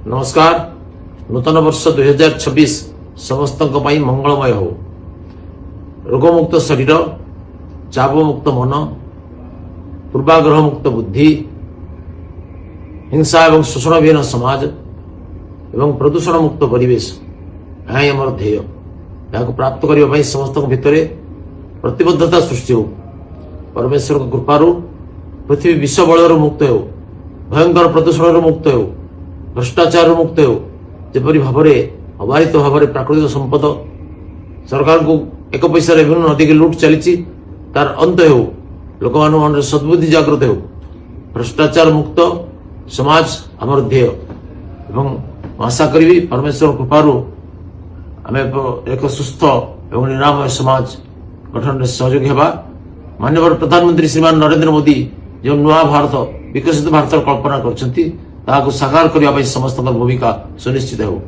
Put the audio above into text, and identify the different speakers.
Speaker 1: नमस्कार। नूतन वर्ष 2026 समस्त मंगलमय हो। रोगमुक्त शरीर, चापमुक्त मन, पूर्वाग्रह मुक्त बुद्धि, हिंसा एवं शोषण विहीन समाज एवं प्रदूषण मुक्त परिवेश यह आम ध्येय। यहाँ प्राप्त करने समस्त भितर प्रतिबद्धता सृष्टि हो। परमेश्वर कृपारू पृथ्वी विश्व बल मुक्त हो, भयंकर प्रदूषण मुक्त हो, भ्रष्टाचार मुक्त हो। जपरी भाव अबाधित भाव प्राकृतिक संपद सरकार को एक पैसा रेवेन्यू नदी लुट चली तार अंत हो, लोक मन सद्बुद्धि जागृत हो, भ्रष्टाचार मुक्त समाज आमर ध्येय। आशा करी परमेश्वर कृपारू आम एक सुस्थ एवं निरामय समाज गठन में सहयोगी होगा। माननीय प्रधानमंत्री श्रीमान नरेंद्र मोदी जो नुआ भारत विकसित भारत कल्पना कर साकार करने समस्त भूमिका सुनिश्चित हो।